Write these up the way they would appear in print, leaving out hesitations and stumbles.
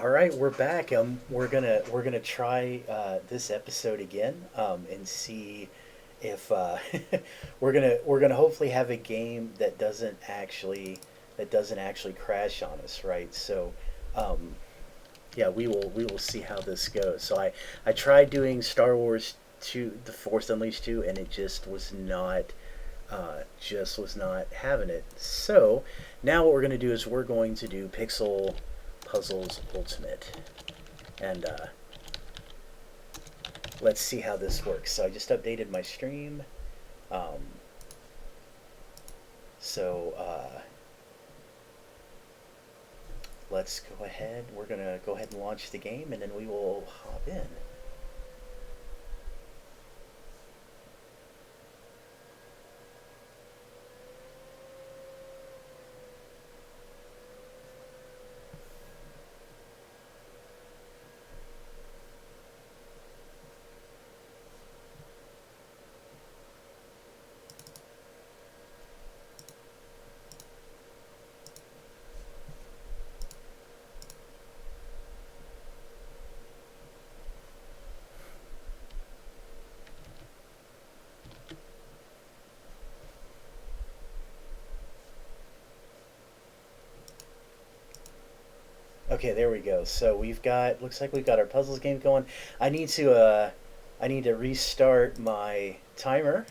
All right, we're back. We're gonna try this episode again and see if we're gonna hopefully have a game that doesn't actually crash on us, right? So, um, yeah, we will see how this goes. So I tried doing Star Wars 2, The Force Unleashed 2, and it just was not having it. So now what we're gonna do is we're going to do Pixel Puzzles Ultimate. And let's see how this works. So I just updated my stream. Um, so let's go ahead. We're going to go ahead and launch the game, and then we will hop in. Okay, there we go. So looks like we've got our puzzles game going. I need to, uh, I need to restart my timer.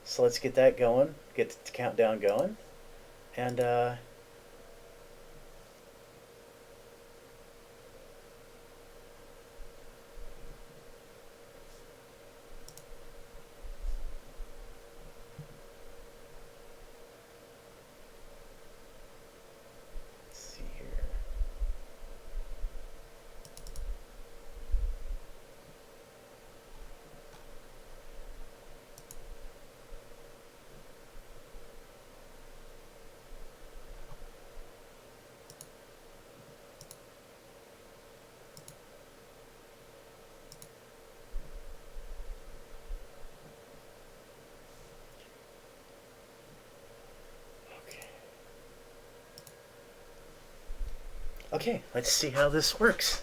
So let's get that going. Get the countdown going. And, let's see here. Okay. Okay, let's see how this works.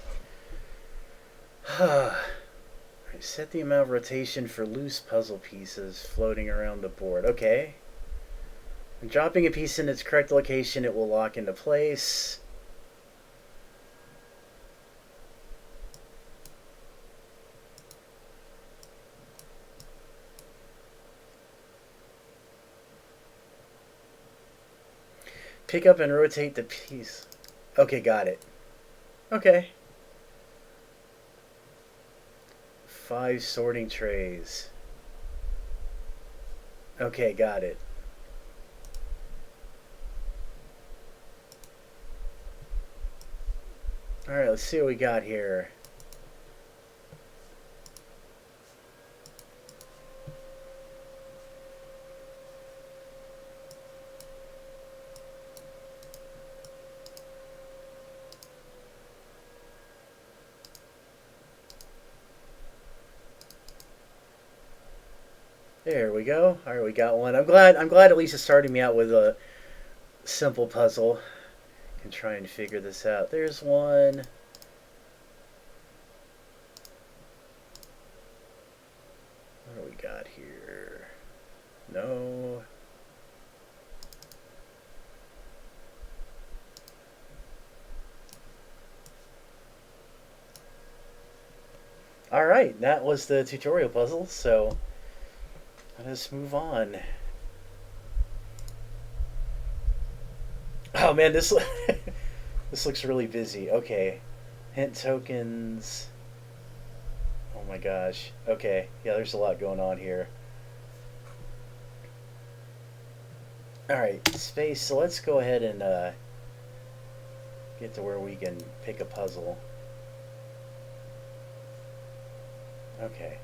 Set the amount of rotation for loose puzzle pieces floating around the board. Okay. When dropping a piece in its correct location, it will lock into place. Pick up and rotate the piece. Okay, got it. Okay. 5 sorting trays. Okay, got it. Alright, let's see what we got here. There we go. All right, we got one. I'm glad at least it's starting me out with a simple puzzle. I can try and figure this out. There's one. What do we got here? No. All right, that was the tutorial puzzle. So let us move on. Oh man, this this looks really busy. Okay, hint tokens. Oh my gosh. Okay, yeah, there's a lot going on here. All right, space. So let's go ahead and get to where we can pick a puzzle. Okay.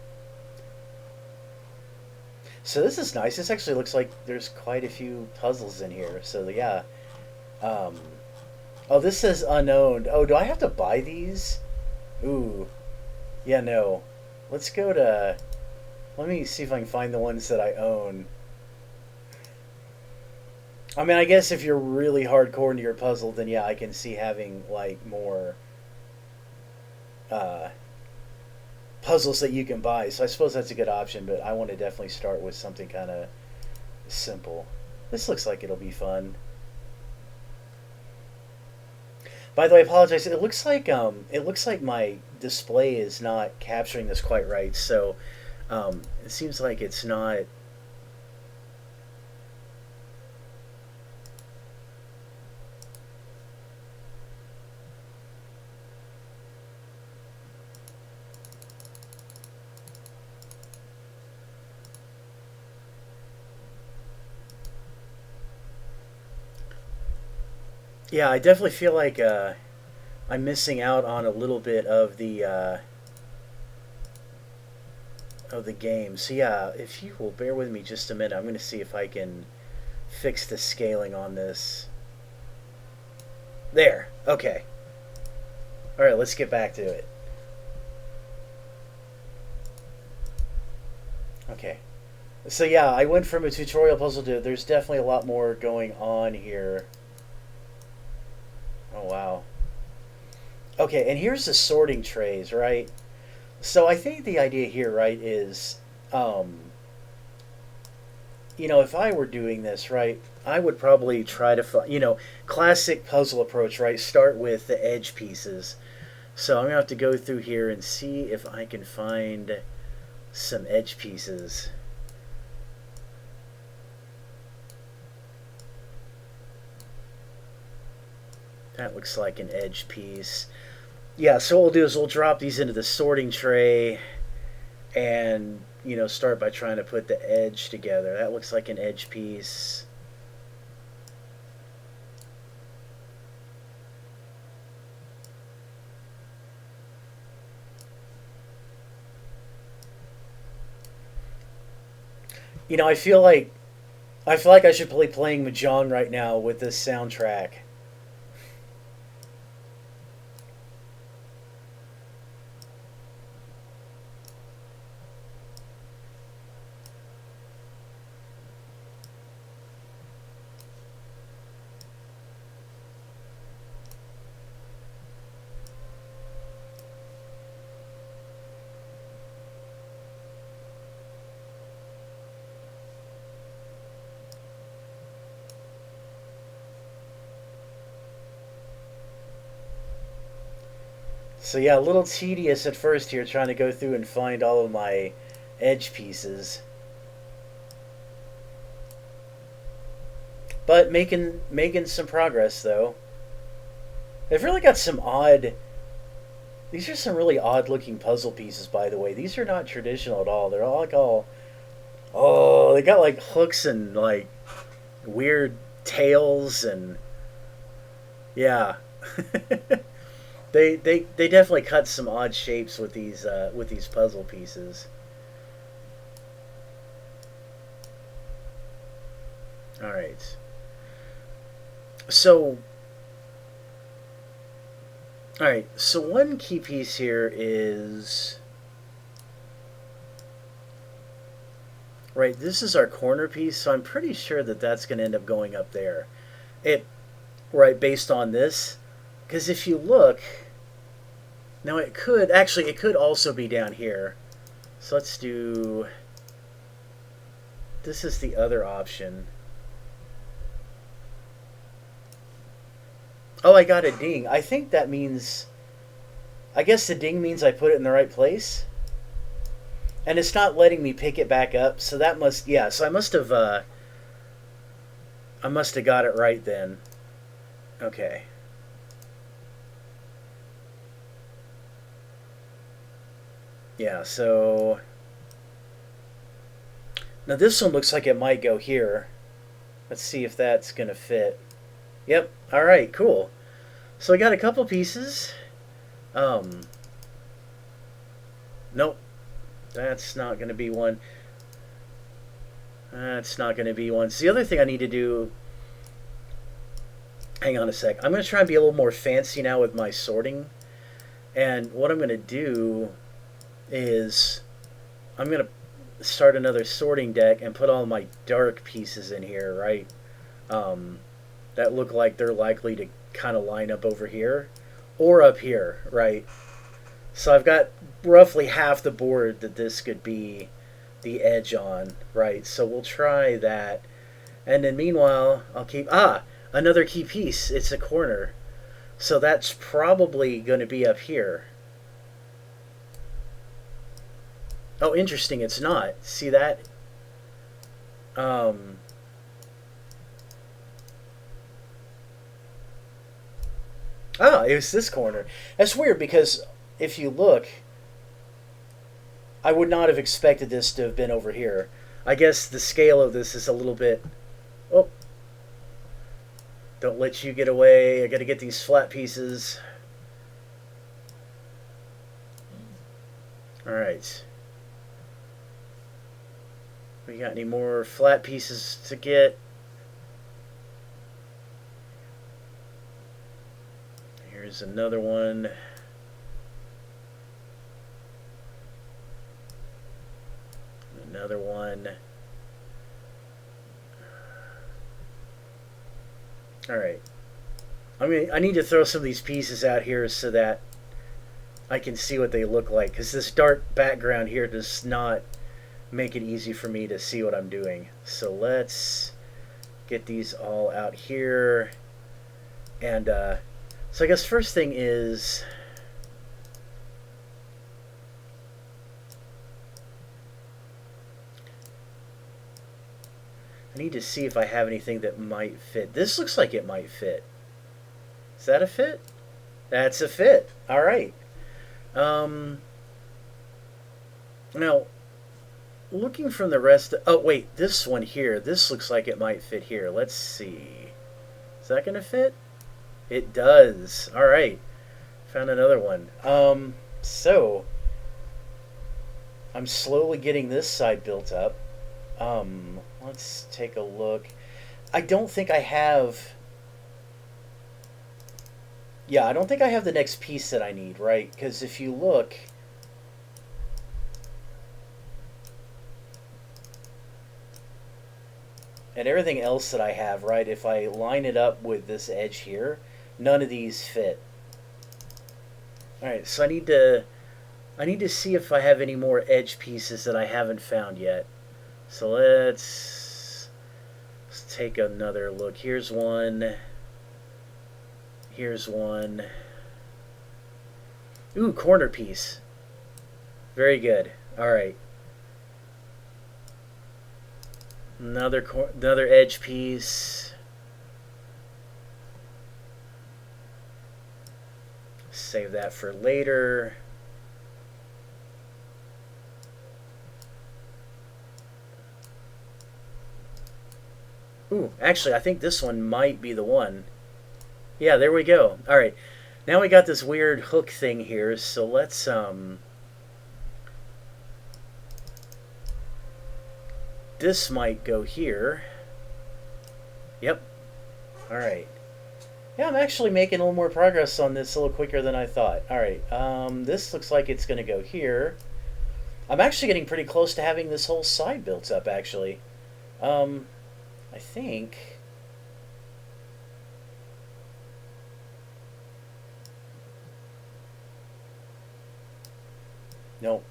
So this is nice. This actually looks like there's quite a few puzzles in here. So yeah. Um, oh, this says unowned. Oh, do I have to buy these? Ooh. Yeah, no. Let's go to. Let me see if I can find the ones that I own. I mean, I guess if you're really hardcore into your puzzle, then yeah, I can see having like more uh, puzzles that you can buy. So I suppose that's a good option, but I want to definitely start with something kind of simple. This looks like it'll be fun. By the way, I apologize. It looks like my display is not capturing this quite right. So it seems like it's not. Yeah, I definitely feel like I'm missing out on a little bit of the game. So yeah, if you will bear with me just a minute, I'm going to see if I can fix the scaling on this. There. Okay. All right, let's get back to it. Okay. So yeah, I went from a tutorial puzzle to there's definitely a lot more going on here. Oh wow. Okay, and here's the sorting trays, right? So I think the idea here, right, is if I were doing this, right, I would probably try to find, classic puzzle approach, right? Start with the edge pieces. So I'm gonna have to go through here and see if I can find some edge pieces. That looks like an edge piece. Yeah, so what we'll do is we'll drop these into the sorting tray and, start by trying to put the edge together. That looks like an edge piece. I feel like I should be playing Mahjong right now with this soundtrack. So yeah, a little tedious at first here trying to go through and find all of my edge pieces. But making some progress though. They've really got some odd. These are some really odd looking puzzle pieces, by the way. These are not traditional at all. They're all like all. Oh, they got like hooks and like weird tails and yeah. They definitely cut some odd shapes with these puzzle pieces. All right. So all right. So one key piece here is right. This is our corner piece, so I'm pretty sure that that's going to end up going up there. It right based on this, because if you look, now it could also be down here. So let's do. This is the other option. Oh, I got a ding. I think that means. I guess the ding means I put it in the right place. And it's not letting me pick it back up, so that must. Yeah, so I must have. I must have got it right then. Okay. Yeah, so. Now this one looks like it might go here. Let's see if that's going to fit. Yep. All right, cool. So I got a couple pieces. Nope. That's not going to be one. That's not going to be one. So the other thing I need to do... Hang on a sec. I'm going to try and be a little more fancy now with my sorting. And what I'm going to do is... I'm going to start another sorting deck and put all my dark pieces in here, right? That look like they're likely to kind of line up over here. Or up here, right? So I've got roughly half the board that this could be the edge on, right? So we'll try that. And then meanwhile, I'll keep, another key piece. It's a corner. So that's probably going to be up here. Oh, interesting, it's not. See that? Um, it was this corner. That's weird because if you look, I would not have expected this to have been over here. I guess the scale of this is a little bit... Oh, don't let you get away. I gotta get these flat pieces. Alright. We got any more flat pieces to get? Here's another one. Another one. Alright. I need to throw some of these pieces out here so that I can see what they look like, because this dark background here does not make it easy for me to see what I'm doing. So let's get these all out here. And so I guess first thing is I need to see if I have anything that might fit. This looks like it might fit. Is that a fit? That's a fit. All right. Now, looking from the rest... Oh, wait. This one here. This looks like it might fit here. Let's see. Is that going to fit? It does. All right. Found another one. So, I'm slowly getting this side built up. Let's take a look. I don't think I have... Yeah, I don't think I have the next piece that I need, right? Because if you look... and everything else that I have, right, if I line it up with this edge here, none of these fit. Alright, so I need to see if I have any more edge pieces that I haven't found yet. So let's take another look. Here's one. Here's one. Ooh, corner piece. Very good. Alright. Another edge piece. Save that for later. Ooh, actually, I think this one might be the one. Yeah, there we go. All right. Now we got this weird hook thing here, so let's this might go here. Yep. All right. Yeah, I'm actually making a little more progress on this a little quicker than I thought. All right. This looks like it's going to go here. I'm actually getting pretty close to having this whole side built up, actually. I think... Nope.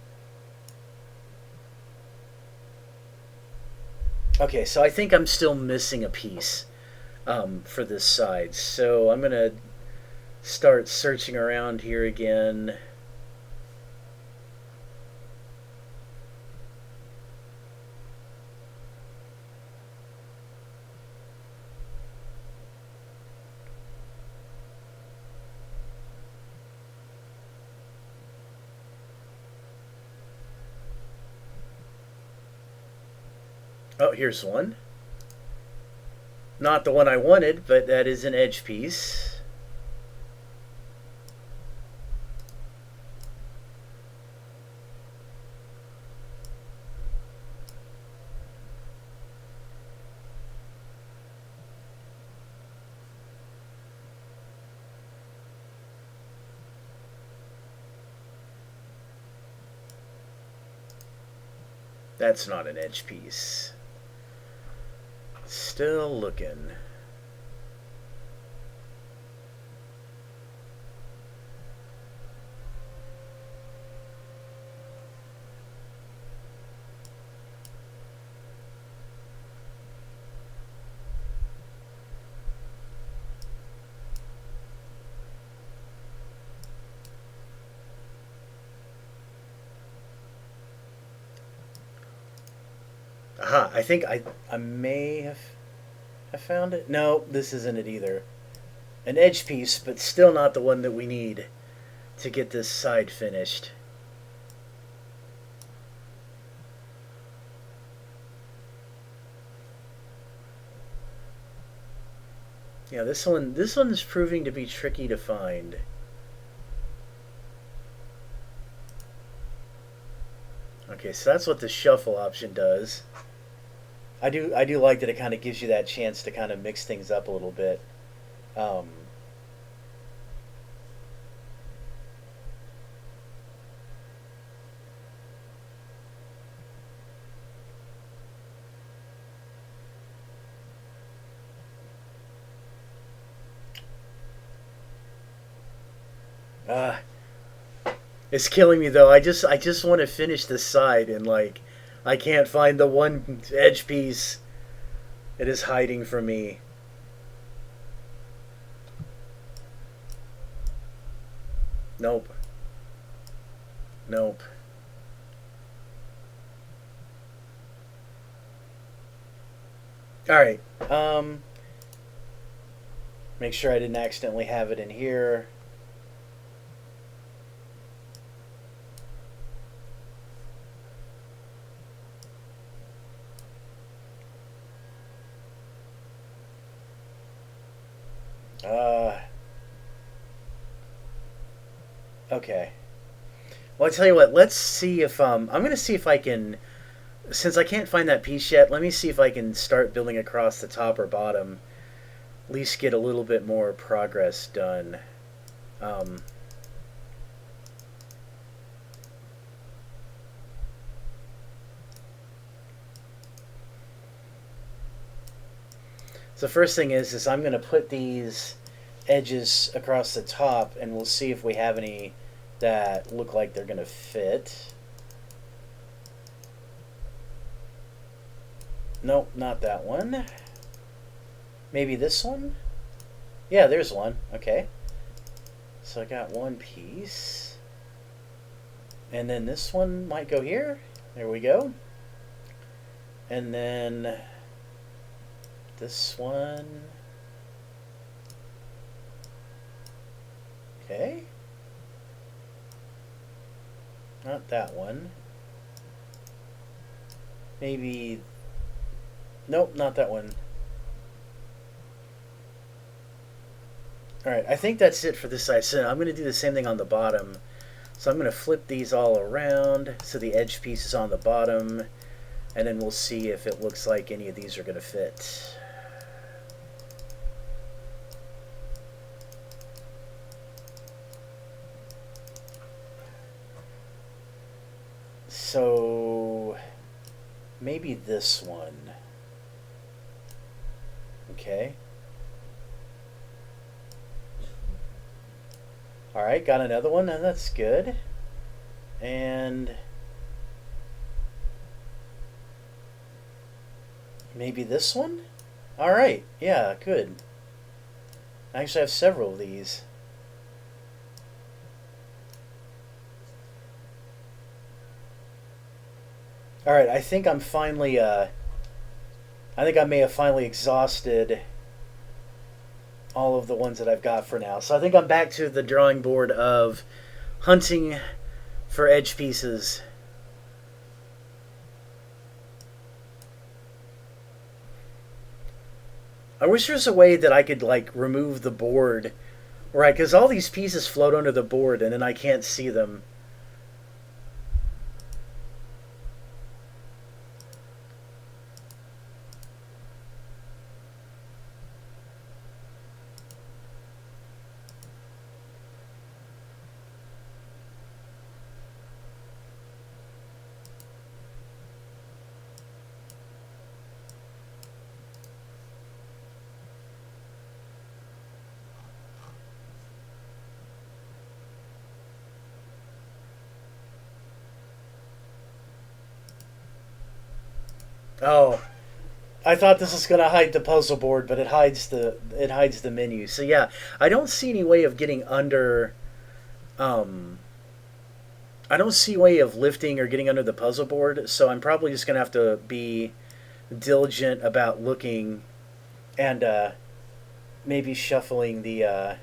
Okay, so I think I'm still missing a piece for this side. So I'm going to start searching around here again. Oh, here's one. Not the one I wanted, but that is an edge piece. That's not an edge piece. Still looking. Aha, I think I may have I found it. No, this isn't it either. An edge piece, but still not the one that we need to get this side finished. Yeah, this one is proving to be tricky to find. Okay, so that's what the shuffle option does. I do like that it kind of gives you that chance to kind of mix things up a little bit. Um, uh, it's killing me though. I just want to finish this side and like I can't find the one edge piece. It is hiding from me. Nope. Nope. All right. Make sure I didn't accidentally have it in here. Uh, okay. Well, I tell you what. Let's see if I'm gonna see if I can. Since I can't find that piece yet, let me see if I can start building across the top or bottom. At least get a little bit more progress done. Um, so the first thing is I'm gonna put these edges across the top, and we'll see if we have any that look like they're gonna fit. Nope, not that one. Maybe this one? Yeah, there's one. Okay. So I got one piece. And then this one might go here. There we go. And then this one. Okay. Not that one. Maybe. Nope, not that one. Alright, I think that's it for this side. So I'm going to do the same thing on the bottom. So I'm going to flip these all around so the edge piece is on the bottom. And then we'll see if it looks like any of these are going to fit. So maybe this one. Okay. Alright, got another one, and that's good. And maybe this one? Alright, yeah, good. I actually have several of these. Alright, I think I'm finally, I think I may have finally exhausted all of the ones that I've got for now. So I think I'm back to the drawing board of hunting for edge pieces. I wish there's a way that I could like remove the board, right? Because all these pieces float under the board and then I can't see them. Oh, I thought this was gonna hide the puzzle board, but it hides the menu. So yeah, I don't see any way of getting under. Um, I don't see a way of lifting or getting under the puzzle board. So I'm probably just gonna have to be diligent about looking and maybe shuffling the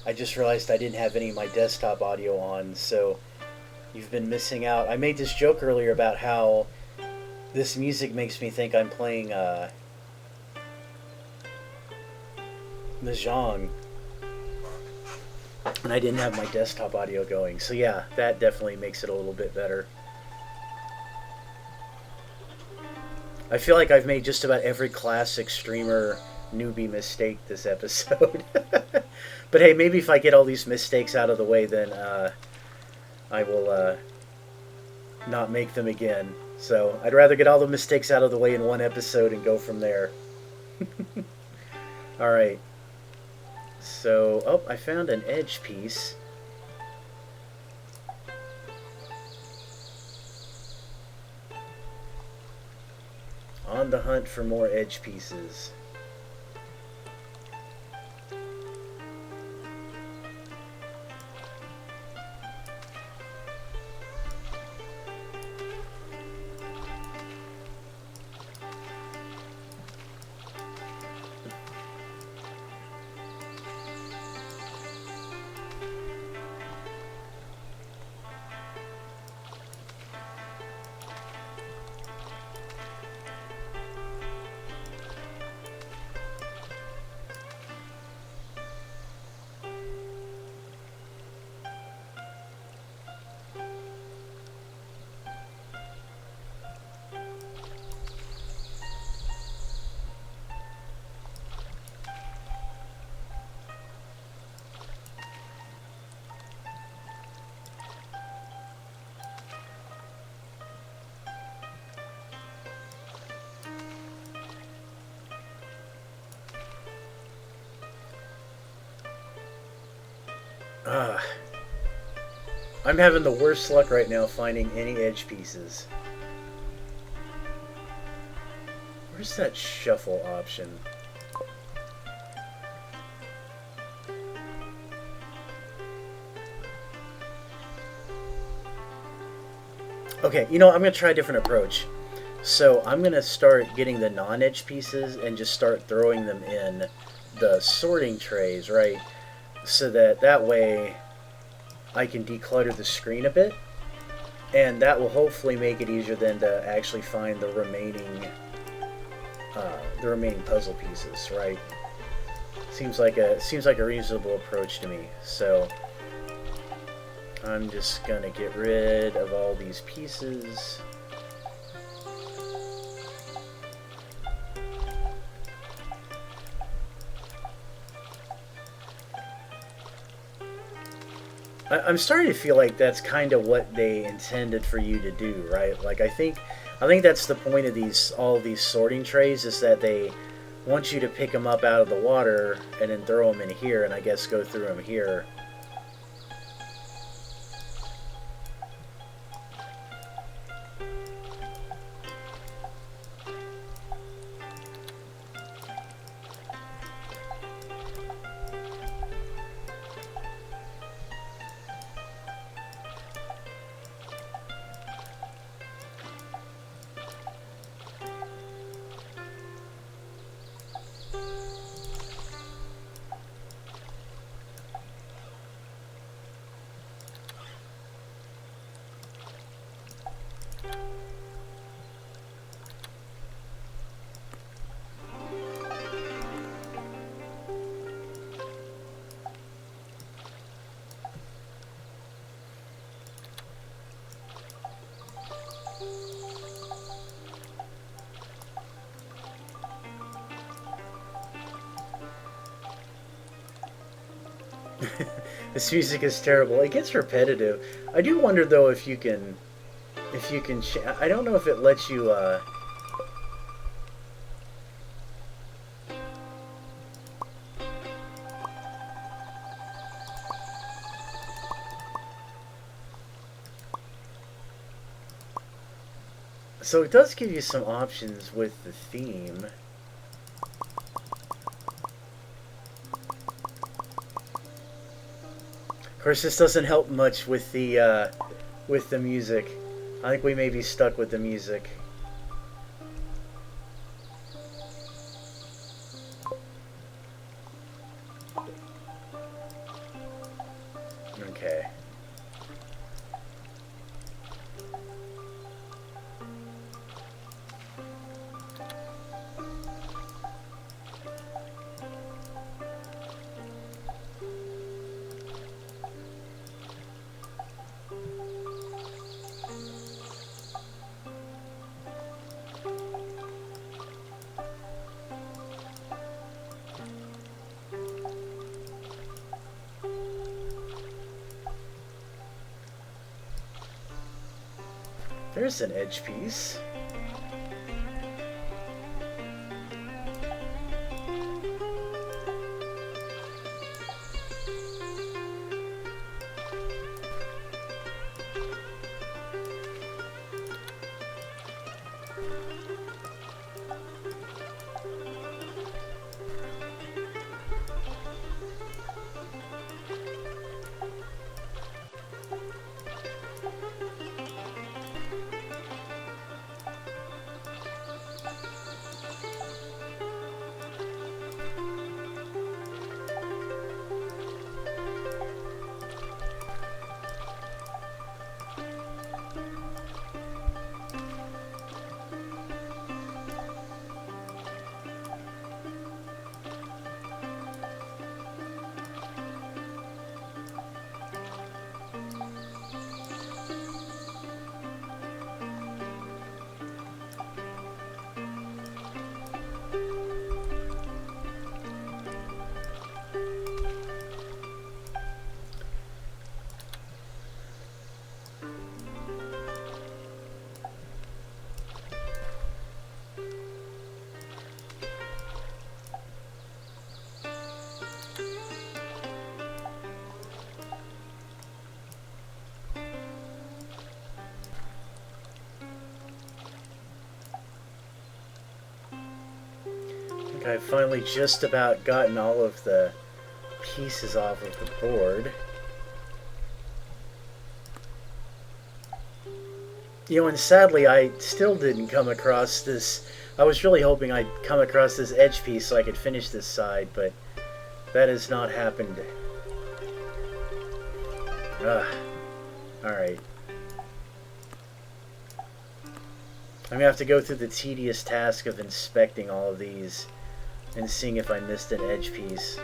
I just realized I didn't have any of my desktop audio on, so you've been missing out. I made this joke earlier about how this music makes me think I'm playing Mahjong, and I didn't have my desktop audio going. So yeah, that definitely makes it a little bit better. I feel like I've made just about every classic streamer newbie mistake this episode. But hey, maybe if I get all these mistakes out of the way, then I will not make them again. So I'd rather get all the mistakes out of the way in one episode and go from there. Alright. So, oh, I found an edge piece. On the hunt for more edge pieces. I'm having the worst luck right now finding any edge pieces. Where's that shuffle option? Okay, you know, I'm going to try a different approach. So I'm going to start getting the non-edge pieces and just start throwing them in the sorting trays, right? So that way I can declutter the screen a bit, and that will hopefully make it easier then to actually find the remaining puzzle pieces, right? Seems like a reasonable approach to me. So I'm just gonna get rid of all these pieces. I'm starting to feel like that's kind of what they intended for you to do, right? Like I think that's the point of all these sorting trays, is that they want you to pick them up out of the water and then throw them in here, and I guess go through them here. This music is terrible. It gets repetitive. I do wonder though if you can I don't know if it lets you so it does give you some options with the theme. Of course, this doesn't help much with the music. I think we may be stuck with the music. Okay. There's an edge piece. I've finally just about gotten all of the pieces off of the board. You know, and sadly, I still didn't come across this. I was really hoping I'd come across this edge piece so I could finish this side, but that has not happened. Alright. I'm gonna have to go through the tedious task of inspecting all of these and seeing if I missed an edge piece.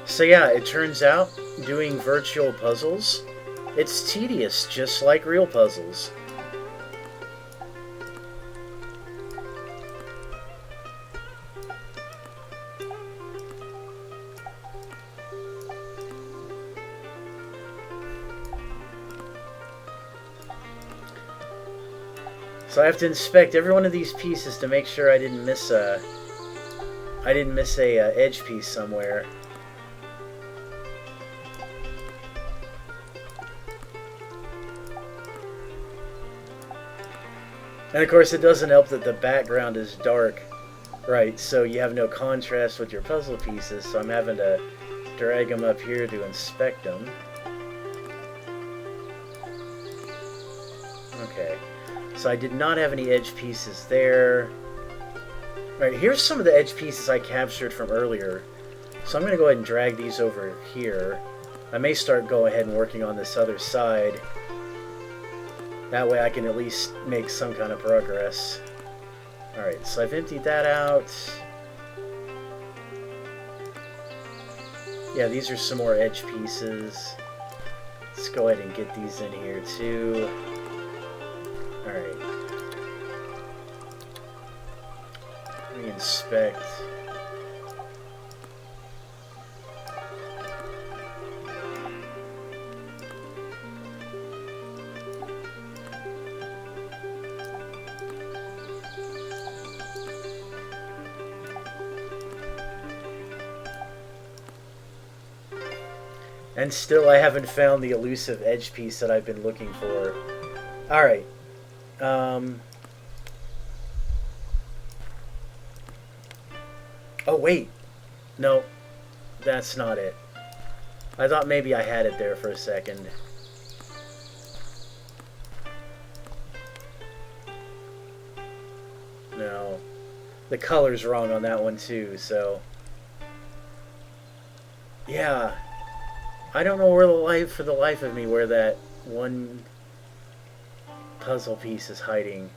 So yeah, it turns out doing virtual puzzles, it's tedious just like real puzzles. So I have to inspect every one of these pieces to make sure I didn't miss a edge piece somewhere. And of course, it doesn't help that the background is dark, right? So you have no contrast with your puzzle pieces. So I'm having to drag them up here to inspect them. Okay. So I did not have any edge pieces there. Alright, here's some of the edge pieces I captured from earlier. So I'm going to go ahead and drag these over here. I may start go ahead and working on this other side. That way I can at least make some kind of progress. Alright, so I've emptied that out. Yeah, these are some more edge pieces. Let's go ahead and get these in here too. Alright. Re-inspect. And still I haven't found the elusive edge piece that I've been looking for. Alright. Oh, wait. No, that's not it. I thought maybe I had it there for a second. No. The color's wrong on that one too, so... Yeah. I don't know where for the life of me where that one puzzle piece is hiding.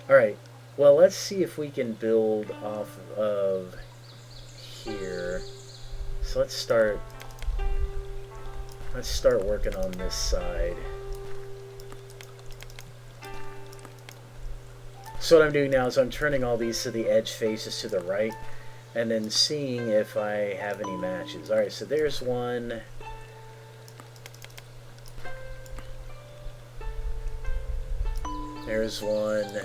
Alright. Well, let's see if we can build off of here. So let's start working on this side. So what I'm doing now is I'm turning all these to the edge faces to the right and then seeing if I have any matches. Alright, so there's one. There's one.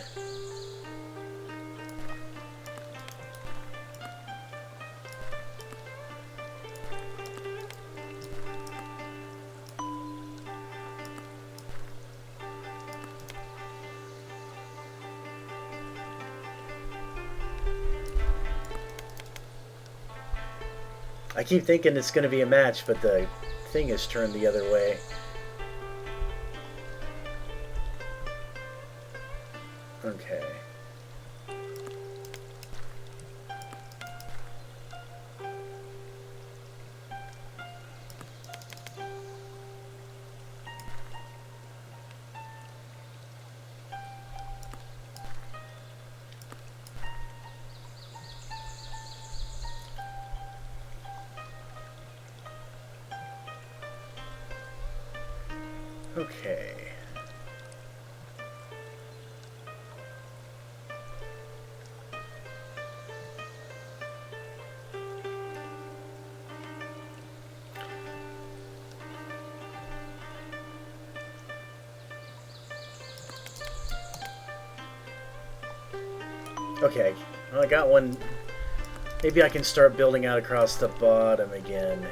I keep thinking it's going to be a match, but the thing is turned the other way. Okay. Okay. Okay, well, I got one. Maybe I can start building out across the bottom again.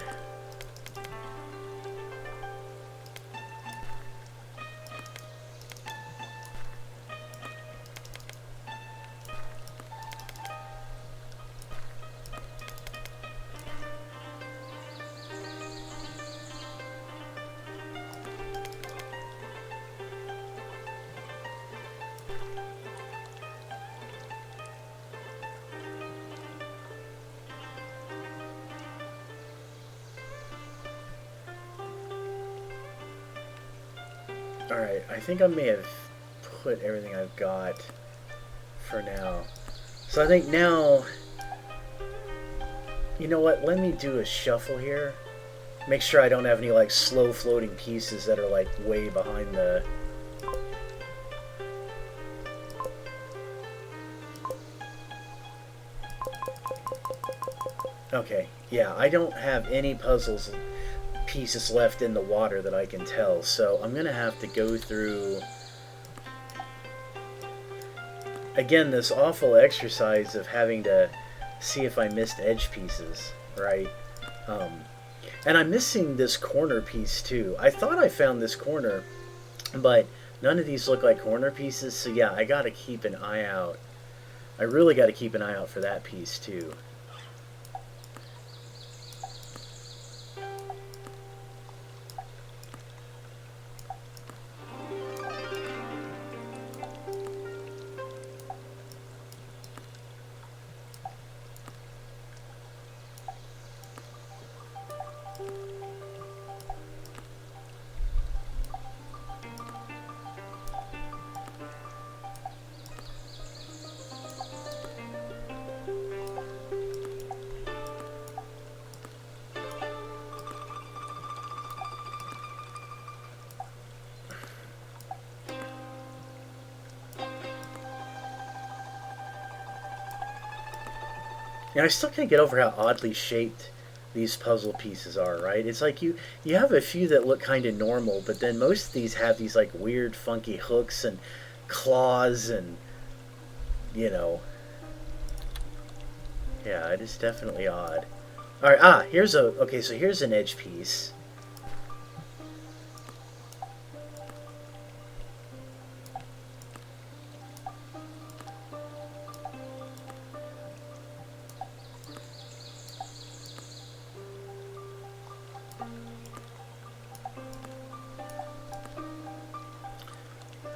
Alright, I think I may have put everything I've got for now. So I think now, you know what, let me do a shuffle here. Make sure I don't have any like slow floating pieces that are like way behind the... Okay, yeah, I don't have any puzzles pieces left in the water that I can tell, so I'm gonna have to go through again this awful exercise of having to see if I missed edge pieces, right? And I'm missing this corner piece too. I thought I found this corner, but none of these look like corner pieces, so yeah, I gotta keep an eye out. I really gotta keep an eye out for that piece too. And I still can't get over how oddly shaped these puzzle pieces are, right? It's like you have a few that look kind of normal, but then most of these have these like weird funky hooks and claws and, you know, yeah, it is definitely odd. Alright, here's okay, so here's an edge piece.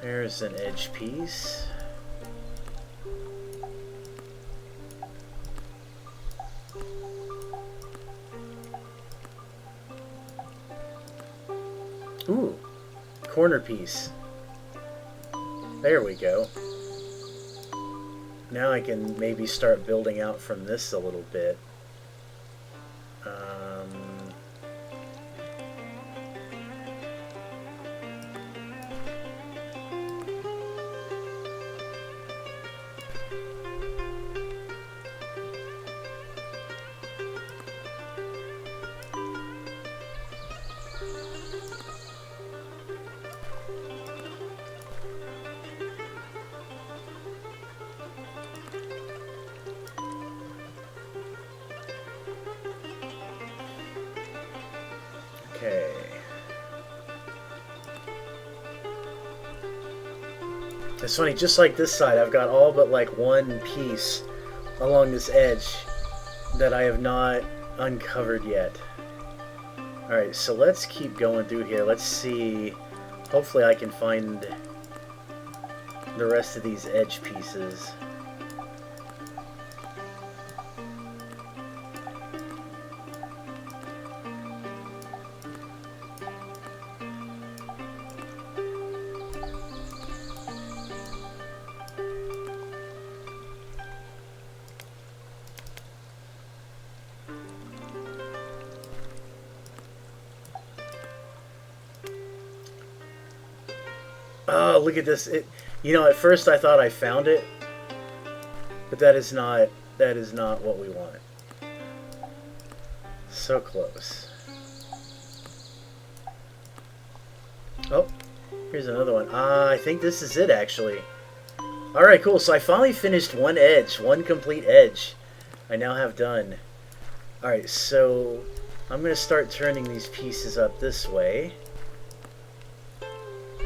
There's an edge piece. Ooh, corner piece. There we go. Now I can maybe start building out from this a little bit. Okay. It's funny, just like this side, I've got all but like one piece along this edge that I have not uncovered yet. Alright, so let's keep going through here. Let's see. Hopefully I can find the rest of these edge pieces. Oh, look at this. You know, at first I thought I found it, but that is not what we want. So close. Oh, here's another one. I think this is it, actually. Alright, cool. So I finally finished one edge, one complete edge. I now have done. Alright, so I'm going to start turning these pieces up this way.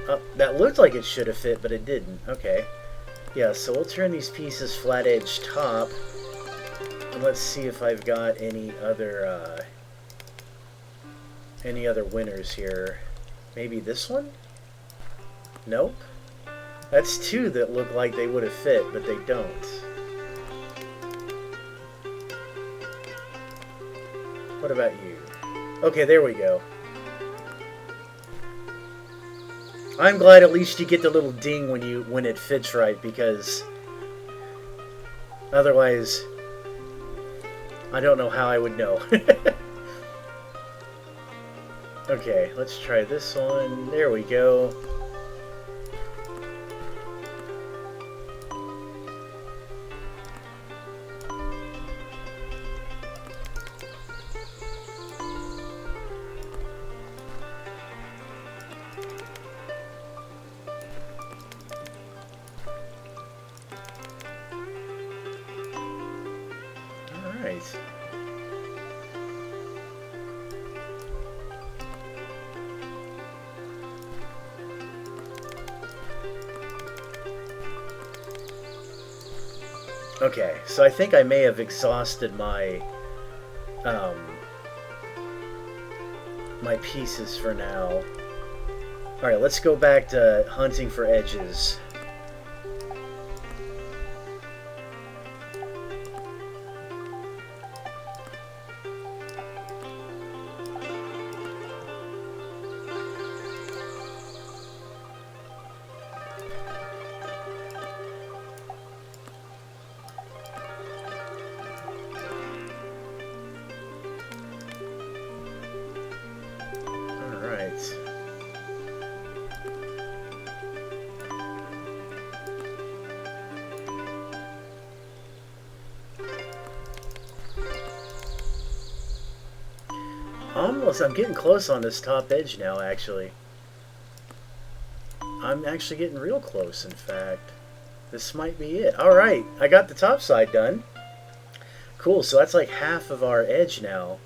Oh, that looked like it should have fit, but it didn't. Okay. Yeah, so we'll turn these pieces flat edge top. And let's see if I've got any other winners here. Maybe this one? Nope. That's two that look like they would have fit, but they don't. What about you? Okay, there we go. I'm glad at least you get the little ding when it fits right, because otherwise I don't know how I would know. Okay, let's try this one. There we go. Alright. Okay, so I think I may have exhausted my my pieces for now. Alright, let's go back to hunting for edges. Almost, I'm getting close on this top edge now, actually. I'm actually getting real close, in fact. This might be it. Alright, I got the top side done. Cool, so that's like half of our edge now.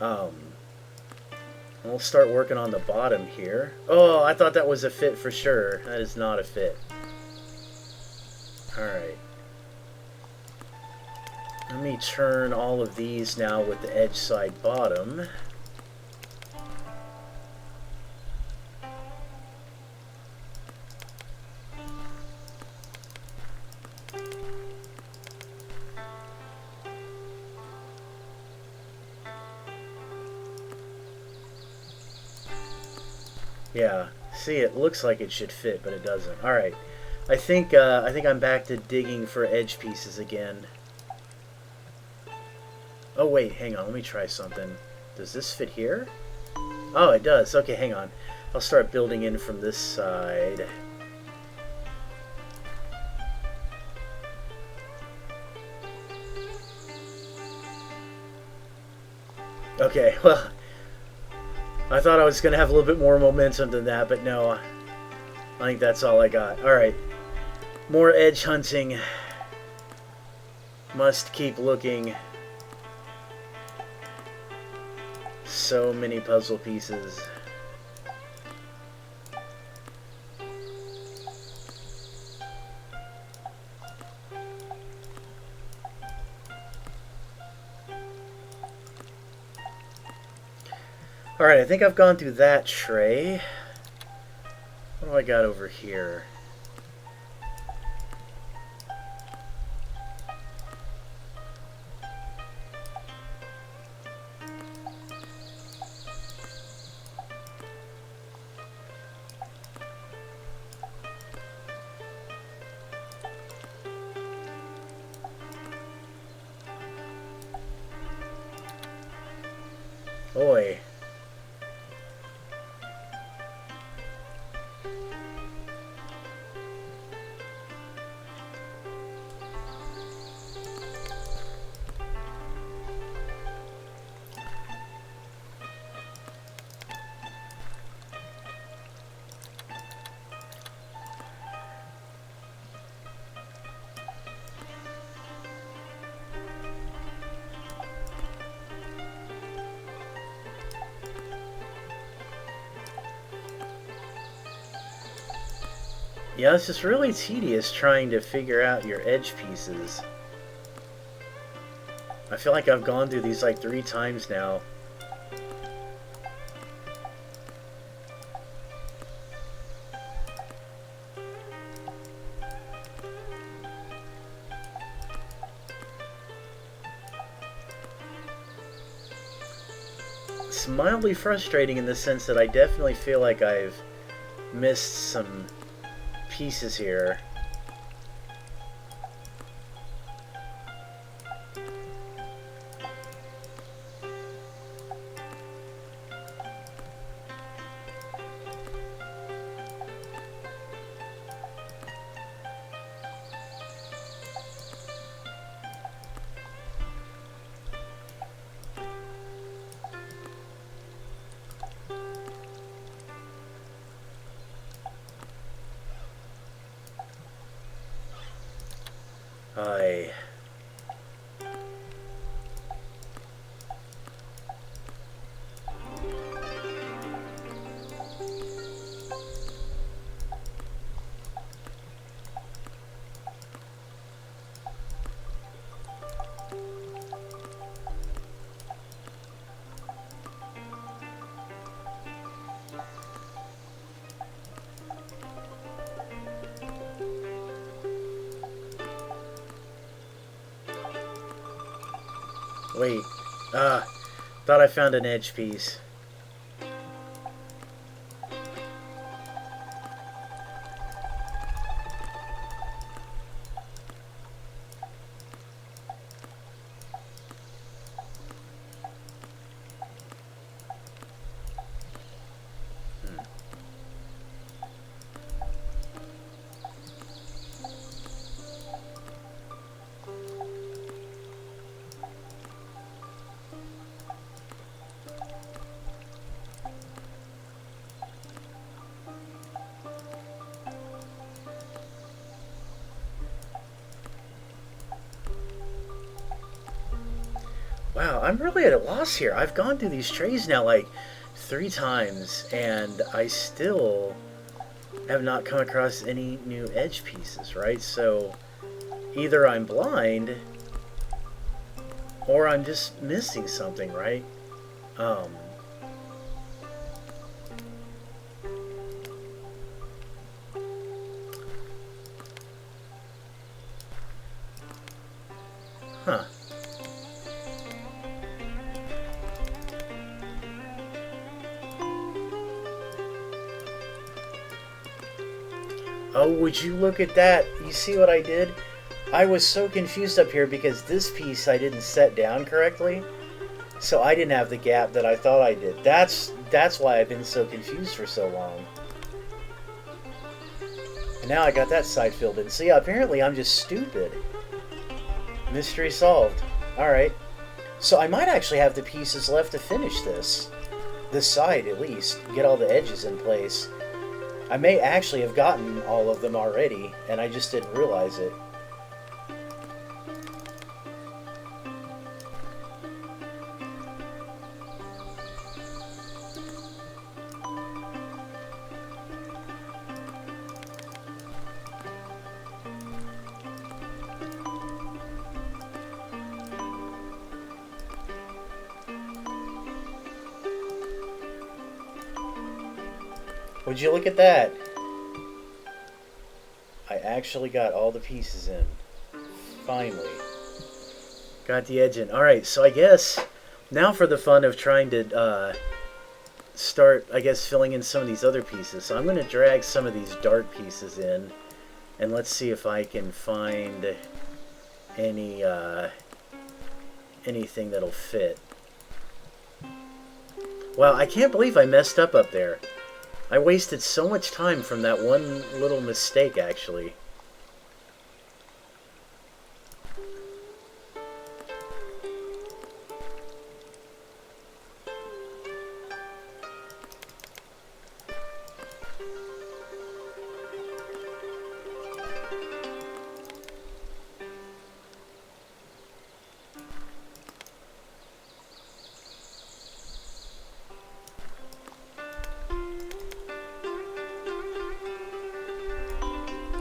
We'll start working on the bottom here. Oh, I thought that was a fit for sure. That is not a fit. Alright. Let me turn all of these now with the edge side bottom. Yeah. See, it looks like it should fit, but it doesn't. All right. I think I'm back to digging for edge pieces again. Oh wait, hang on. Let me try something. Does this fit here? Oh, it does. Okay, hang on. I'll start building in from this side. Okay, well, I thought I was going to have a little bit more momentum than that, but no. I think that's all I got. Alright. More edge hunting. Must keep looking. So many puzzle pieces. Alright, I think I've gone through that tray. What do I got over here? Boy. Yeah, it's just really tedious trying to figure out your edge pieces. I feel like I've gone through these like 3 times now. It's mildly frustrating in the sense that I definitely feel like I've missed some pieces here. I... Wait. Thought I found an edge piece. Wow, I'm really at a loss here. I've gone through these trays now like 3 times, and I still have not come across any new edge pieces, right? So either I'm blind, or I'm just missing something, right? Huh. Oh, would you look at that? You see what I did? I was so confused up here because this piece I didn't set down correctly. So I didn't have the gap that I thought I did. That's why I've been so confused for so long. And now I got that side filled in. So yeah, apparently I'm just stupid. Mystery solved. Alright. So I might actually have the pieces left to finish this. This side, at least. Get all the edges in place. I may actually have gotten all of them already, and I just didn't realize it. Would you look at that? I actually got all the pieces in. Finally. Got the edge in. Alright, so I guess now for the fun of trying to start, I guess, filling in some of these other pieces. So I'm going to drag some of these dark pieces in, and let's see if I can find any anything that'll fit. Wow, I can't believe I messed up there. I wasted so much time from that one little mistake, actually.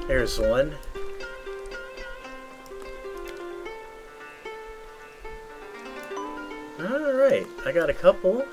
There's one. Alright, I got a couple.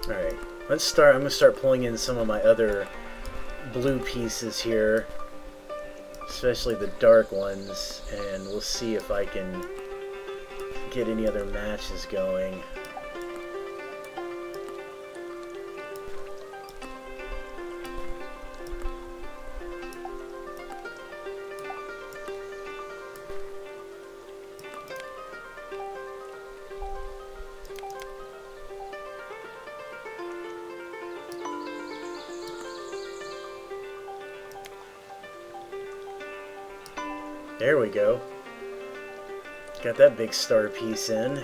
Alright, let's start. I'm going to start pulling in some of my other blue pieces here, especially the dark ones, and we'll see if I can get any other matches going. There we go. Got that big star piece in.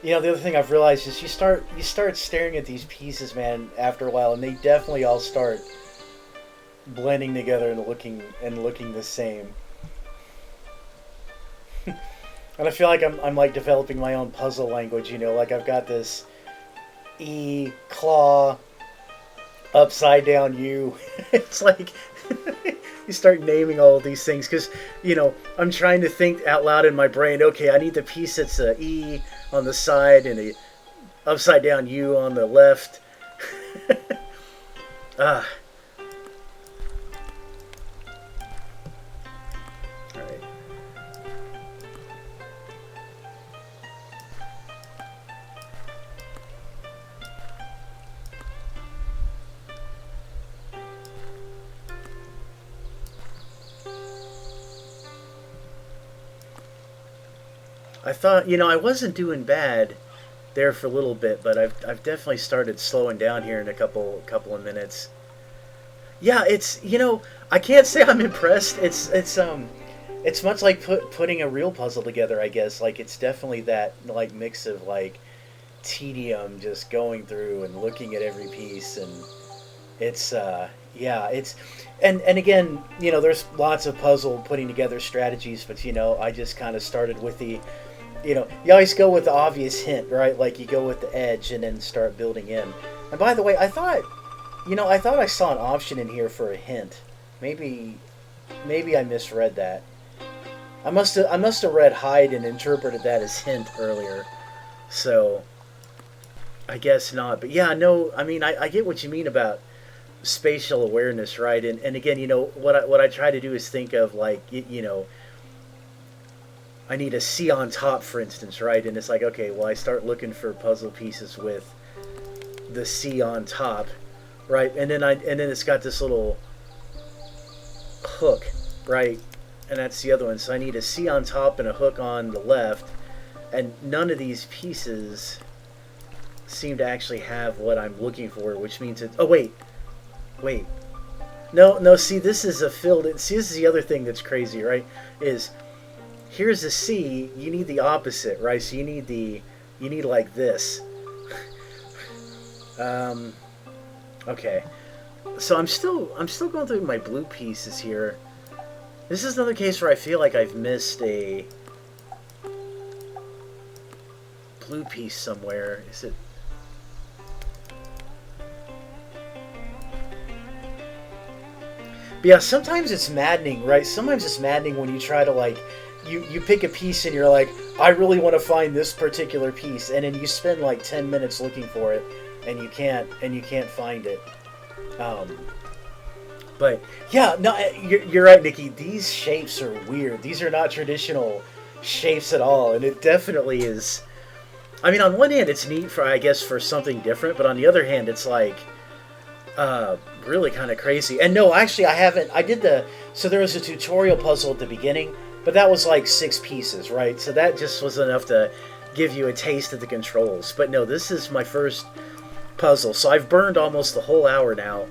You know, the other thing I've realized is you start staring at these pieces, man, after a while, and they definitely all start blending together and looking the same. And I feel like I'm like developing my own puzzle language. You know, like I've got this E claw upside down U. It's like you start naming all of these things because I'm trying to think out loud in my brain. Okay, I need the piece that's a E on the side and a upside down U on the left. Ah, all right. I thought I wasn't doing bad there for a little bit, but I've definitely started slowing down here in a couple of minutes. Yeah, it's I can't say I'm impressed. It's much like putting a real puzzle together, I guess. Like it's definitely that like mix of like tedium just going through and looking at every piece, and it's yeah, and again, there's lots of puzzle putting together strategies, but I just kind of started with the you always go with the obvious hint, right? Like you go with the edge and then start building in. And by the way, I thought I saw an option in here for a hint. Maybe I misread that. I must have read hide and interpreted that as hint earlier. So I guess not. But yeah, no. I mean, I get what you mean about spatial awareness, right? And again, what I try to do is think of like I need a C on top, for instance, right? And it's like, okay, well, I start looking for puzzle pieces with the C on top, right? And then it's got this little hook, right? And that's the other one. So I need a C on top and a hook on the left, and none of these pieces seem to actually have what I'm looking for, which means it. Oh wait. No, no. See, this is a filled. See, this is the other thing that's crazy, right? Is here's a C. You need the opposite, right? So you need like this. Okay. So I'm still going through my blue pieces here. This is another case where I feel like I've missed a blue piece somewhere. Is it? But yeah, sometimes it's maddening, right? Sometimes it's maddening when you try to like you pick a piece and you're like, I really want to find this particular piece, and then you spend like 10 minutes looking for it, and you can't find it. Um, but yeah, no, you're right, Nikki. These shapes are weird. These are not traditional shapes at all, and it definitely is. I mean, on one hand, it's neat for I guess for something different, but on the other hand, it's like really kind of crazy. And no, actually, I haven't. I did so there was a tutorial puzzle at the beginning, but that was like 6 pieces, right? So that just was enough to give you a taste of the controls. But no, this is my first puzzle, so I've burned almost the whole hour now,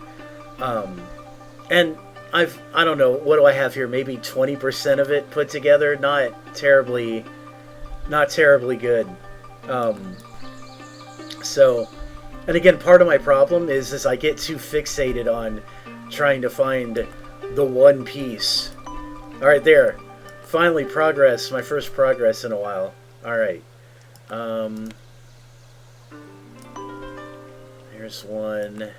and I don't know, what do I have here? Maybe 20% of it put together. Not terribly good. Um, so. And again, part of my problem is I get too fixated on trying to find the one piece. All right, there. Finally, progress. My first progress in a while. All right. Here's one.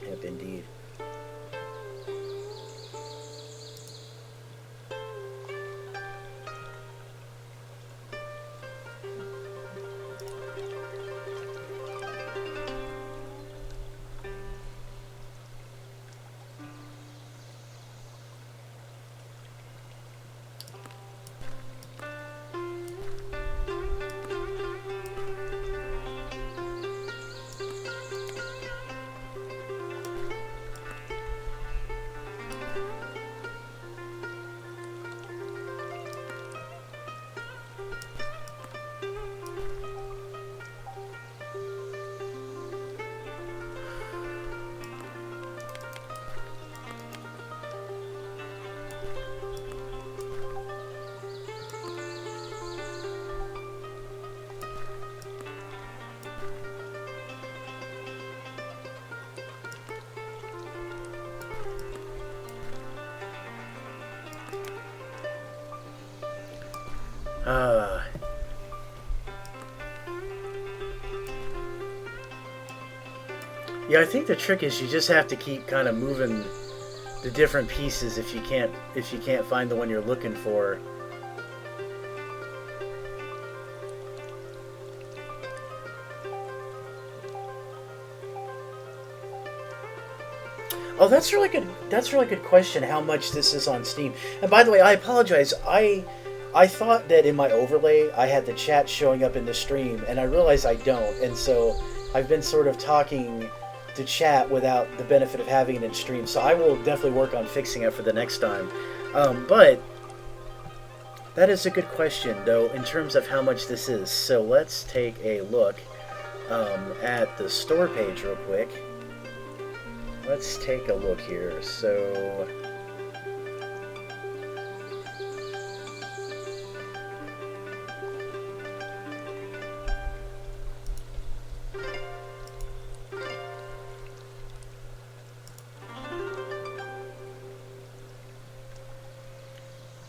Yep, indeed. Uh, yeah, I think the trick is you just have to keep kind of moving the different pieces if you can't find the one you're looking for. Oh, that's really good. That's a really good question. How much this is on Steam? And by the way, I apologize. I thought that in my overlay I had the chat showing up in the stream, and I realize I don't. And so I've been sort of talking to chat without the benefit of having it in stream. So I will definitely work on fixing it for the next time. But that is a good question, though, in terms of how much this is. So let's take a look at the store page real quick. Let's take a look here. So,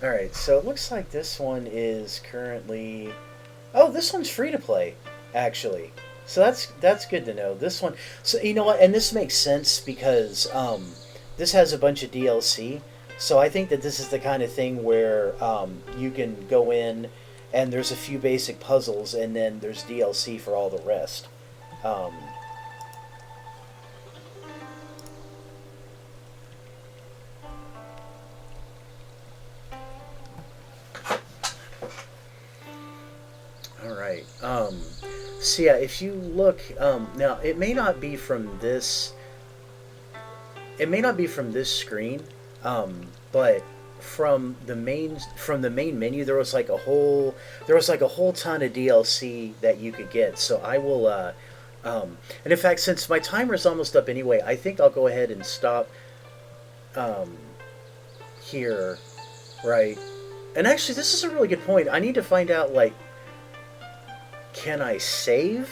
all right. So it looks like this one is currently. Oh, this one's free to play, actually. So that's good to know. This one, so you know what, and this makes sense because this has a bunch of DLC. So I think that this is the kind of thing where you can go in, and there's a few basic puzzles, and then there's DLC for all the rest. Um, all right. So yeah, if you look now, it may not be from this. It may not be from this screen, but from the main menu, there was like a whole ton of DLC that you could get. So I will, and in fact, since my timer is almost up anyway, I think I'll go ahead and stop um, here, right? And actually, this is a really good point. I need to find out, like, can I save?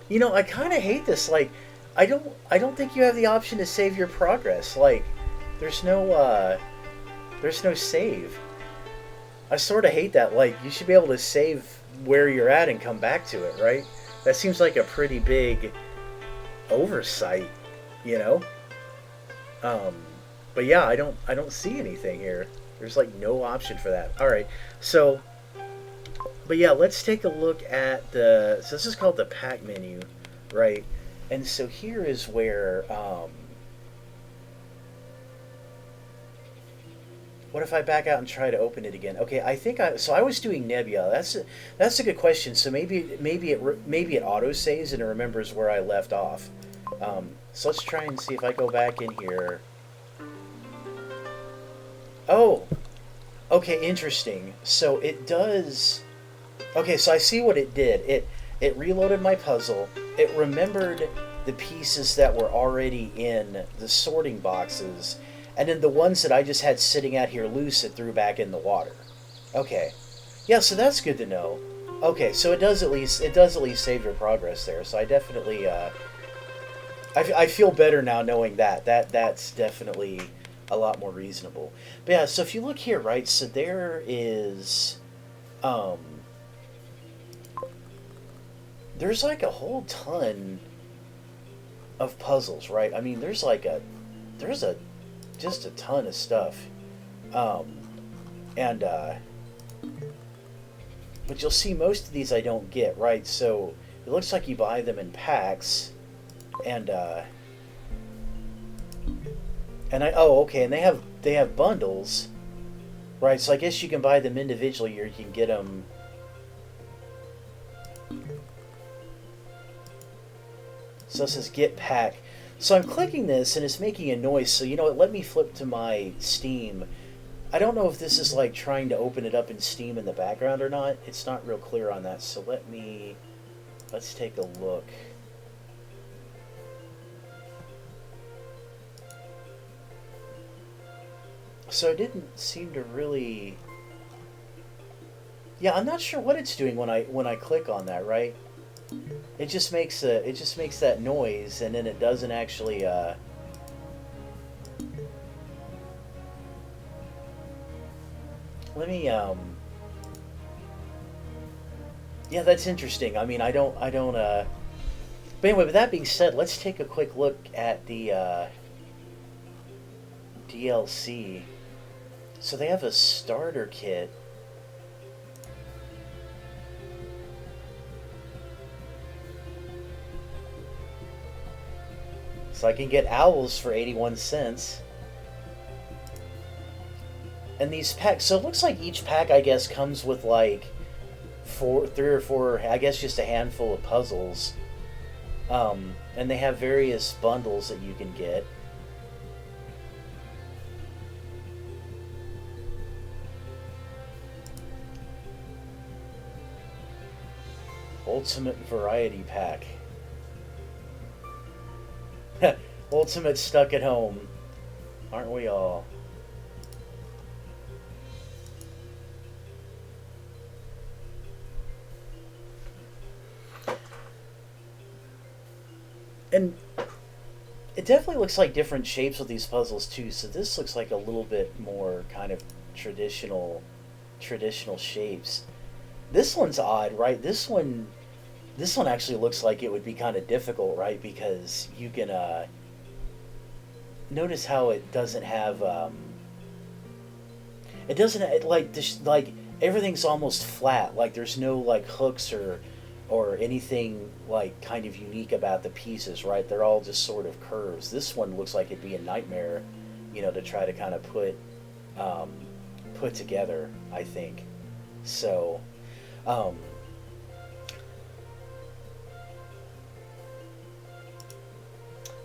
You know, I kind of hate this. Like, I don't think you have the option to save your progress. Like, there's no save. I sort of hate that. Like, you should be able to save where you're at and come back to it, right? That seems like a pretty big oversight, you know. Um, but yeah, I don't see anything here. There's like no option for that. All right, so but yeah, let's take a look at the. So this is called the pack menu, right? And so here is where. What if I back out and try to open it again? Okay, I think I was doing Nebula. That's a good question. So maybe it auto saves and it remembers where I left off. So let's try and see if I go back in here. Oh, okay, interesting. So it does. Okay, so I see what it did. It reloaded my puzzle. It remembered the pieces that were already in the sorting boxes, and then the ones that I just had sitting out here loose, it threw back in the water. Okay, yeah, so that's good to know. Okay, so it does at least save your progress there. So I definitely I feel better now knowing that's definitely a lot more reasonable. But yeah, so if you look here, right, so there is um there's like a whole ton of puzzles, right? I mean, there's a just a ton of stuff. Um and But you'll see most of these I don't get, right? So it looks like you buy them in packs, and okay, and they have bundles, right? So I guess you can buy them individually, or you can get them. So it says get pack. So I'm clicking this and it's making a noise. So you know what? Let me flip to my Steam. I don't know if this is like trying to open it up in Steam in the background or not. It's not real clear on that. So let's take a look. So it didn't seem to really. Yeah, I'm not sure what it's doing when I click on that, right? It just makes that noise, and then it doesn't actually let me yeah, that's interesting. I mean, I don't. But anyway, with that being said, let's take a quick look at the DLC. So they have a starter kit. So I can get owls for 81 cents. And these packs, so it looks like each pack, I guess, comes with like three or four, I guess just a handful of puzzles. And they have various bundles that you can get. Ultimate Variety Pack. Ultimate Stuck at Home. Aren't we all? And it definitely looks like different shapes with these puzzles too. So this looks like a little bit more kind of traditional shapes. This one's odd, right? This one actually looks like it would be kind of difficult, right? Because you can notice how it doesn't have it doesn't like this, like everything's almost flat. Like there's no like hooks or anything like kind of unique about the pieces, right? They're all just sort of curves. This one looks like it'd be a nightmare, to try to kind of um, put together, I think. So, um,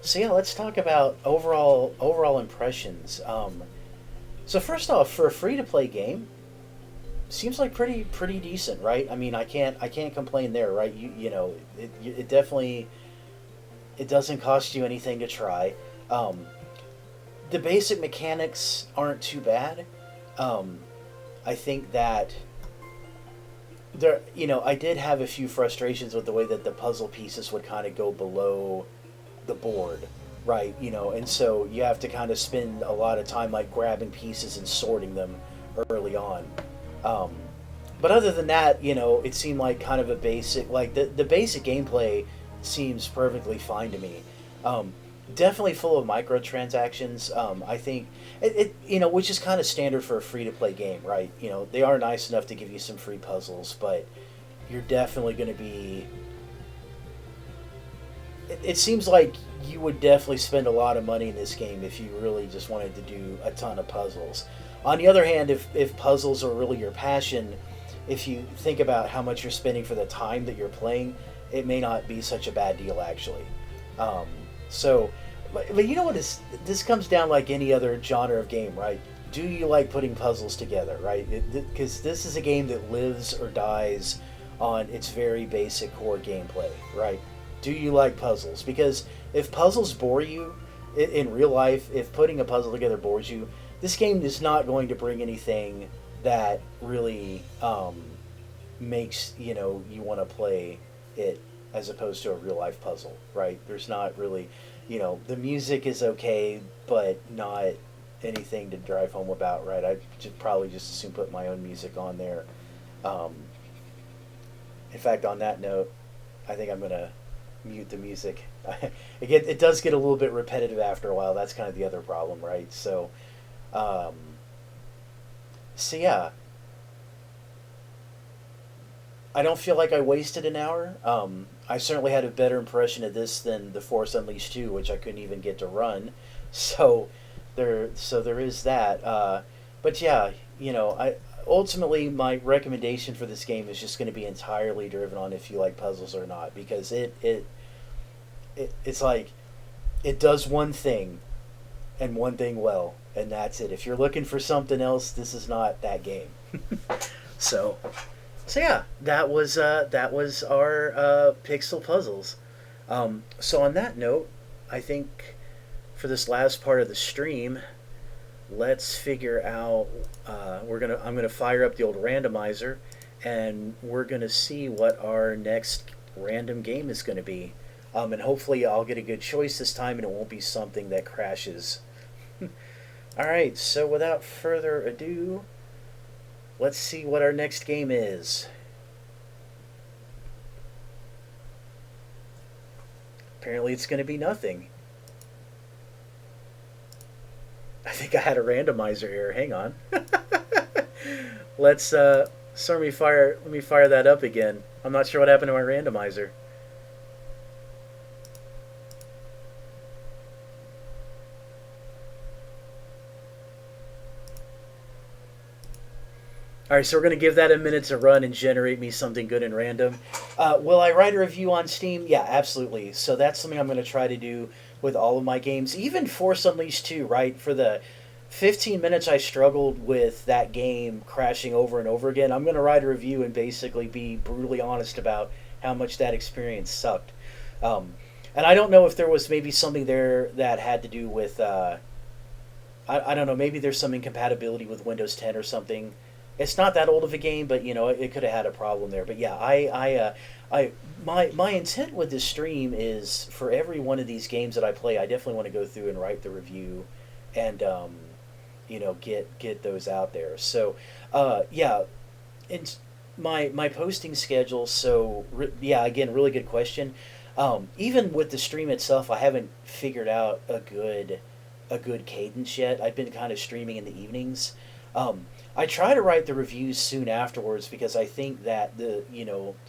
so yeah, let's talk about overall impressions. So first off, for a free to play game, seems like pretty decent, right? I mean, I can't complain there, right? It definitely it doesn't cost you anything to try. Um, the basic mechanics aren't too bad. Um, I think that I did have a few frustrations with the way that the puzzle pieces would kind of go below the board, right? And so you have to kind of spend a lot of time like grabbing pieces and sorting them early on. Um, but other than that, it seemed like kind of a basic, like the basic gameplay seems perfectly fine to me. Um, Definitely full of microtransactions. I think which is kind of standard for a free to play game, right? They are nice enough to give you some free puzzles, but you're definitely going to be. It seems like you would definitely spend a lot of money in this game if you really just wanted to do a ton of puzzles. On the other hand, if puzzles are really your passion, if you think about how much you're spending for the time that you're playing, it may not be such a bad deal actually. Um, so, but you know what? This comes down like any other genre of game, right? Do you like putting puzzles together, right? Because this is a game that lives or dies on its very basic core gameplay, right? Do you like puzzles? Because if puzzles bore you in real life, if putting a puzzle together bores you, this game is not going to bring anything that really makes you want to play it as opposed to a real life puzzle, right? There's not really, the music is okay, but not anything to drive home about, right? I should probably just assume put my own music on there. Um, in fact, on that note, I think I'm gonna mute the music. It does get a little bit repetitive after a while. That's kind of the other problem, right? Um, so yeah, I don't feel like I wasted an hour. I certainly had a better impression of this than The Force Unleashed 2, which I couldn't even get to run. So there is that. But yeah, I ultimately my recommendation for this game is just going to be entirely driven on if you like puzzles or not, because it's like it does one thing and one thing well, and that's it. If you're looking for something else, this is not that game. So so yeah, that was our pixel puzzles. So on that note, I think for this last part of the stream, let's figure out. I'm gonna fire up the old randomizer, and we're gonna see what our next random game is gonna be. And hopefully I'll get a good choice this time, and it won't be something that crashes. All right. So without further ado, Let's see what our next game is. Apparently it's going to be nothing. I think I had a randomizer error. Hang on. Let's so let me fire that up again. I'm not sure what happened to my randomizer. All right, so we're going to give that a minute to run and generate me something good and random. Will I write a review on Steam? Yeah, absolutely. So that's something I'm going to try to do with all of my games, even Force Unleashed 2, right? For the 15 minutes I struggled with that game crashing over and over again, I'm going to write a review and basically be brutally honest about how much that experience sucked. Um, and I don't know if there was maybe something there that had to do with, I don't know, maybe there's some incompatibility with Windows 10 or something. It's not that old of a game, but you know it could have had a problem there. But yeah, my intent with this stream is for every one of these games that I play, I definitely want to go through and write the review, and get those out there. So yeah, and my posting schedule. So yeah, again, really good question. Even with the stream itself, I haven't figured out a good cadence yet. I've been kind of streaming in the evenings. I try to write the reviews soon afterwards because I think that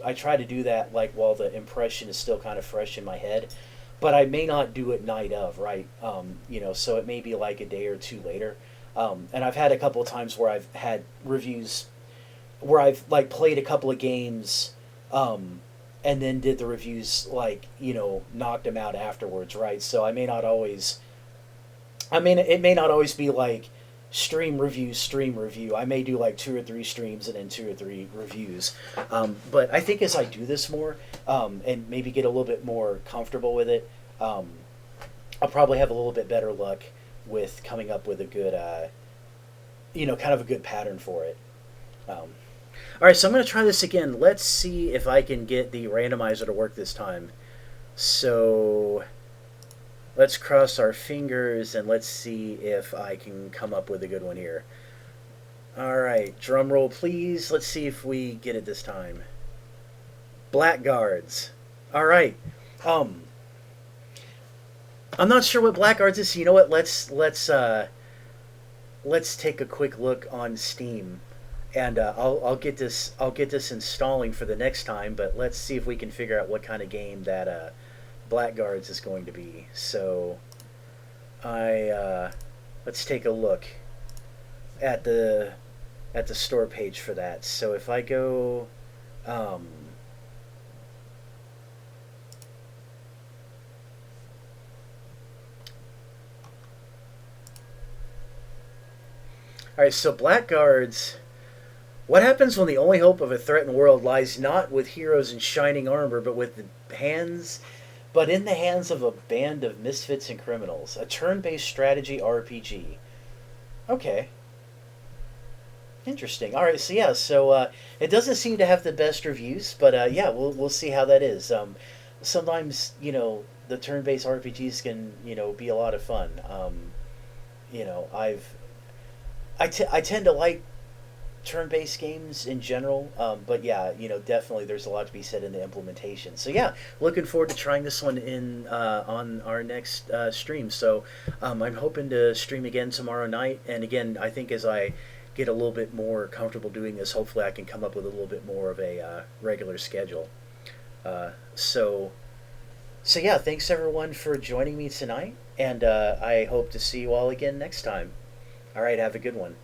I try to do that like while the impression is still kind of fresh in my head, but I may not do it night of, right? So it may be like a day or two later. And I've had a couple of times where I've had reviews where I've like played a couple of games, and then did the reviews like knocked them out afterwards, right? So I may not always. I mean, it may not always be like stream review, stream review. I may do like 2 or 3 streams and then 2 or 3 reviews. But I think as I do this more, and maybe get a little bit more comfortable with it, I'll probably have a little bit better luck with coming up with a good, kind of a good pattern for it. All right, so I'm going to try this again. Let's see if I can get the randomizer to work this time. So let's cross our fingers and let's see if I can come up with a good one here. All right, drum roll, please. Let's see if we get it this time. Blackguards. All right. I'm not sure what Blackguards is. So you know what? Let's take a quick look on Steam, and I'll get this installing for the next time. But let's see if we can figure out what kind of game that Blackguards is going to be. So let's take a look at the store page for that. So if I go all right, so Blackguards. What happens when the only hope of a threatened world lies not with heroes in shining armor, but in the hands of a band of misfits and criminals? A turn-based strategy RPG. Okay. Interesting. All right, so yeah, it doesn't seem to have the best reviews, but yeah, we'll see how that is. Sometimes the turn-based RPGs can be a lot of fun. You know, I tend to like turn-based games in general, but yeah, definitely there's a lot to be said in the implementation. So yeah, looking forward to trying this one in on our next stream. So I'm hoping to stream again tomorrow night, and again, I think as I get a little bit more comfortable doing this, hopefully I can come up with a little bit more of a regular schedule. So yeah, thanks everyone for joining me tonight, and I hope to see you all again next time. All right, have a good one.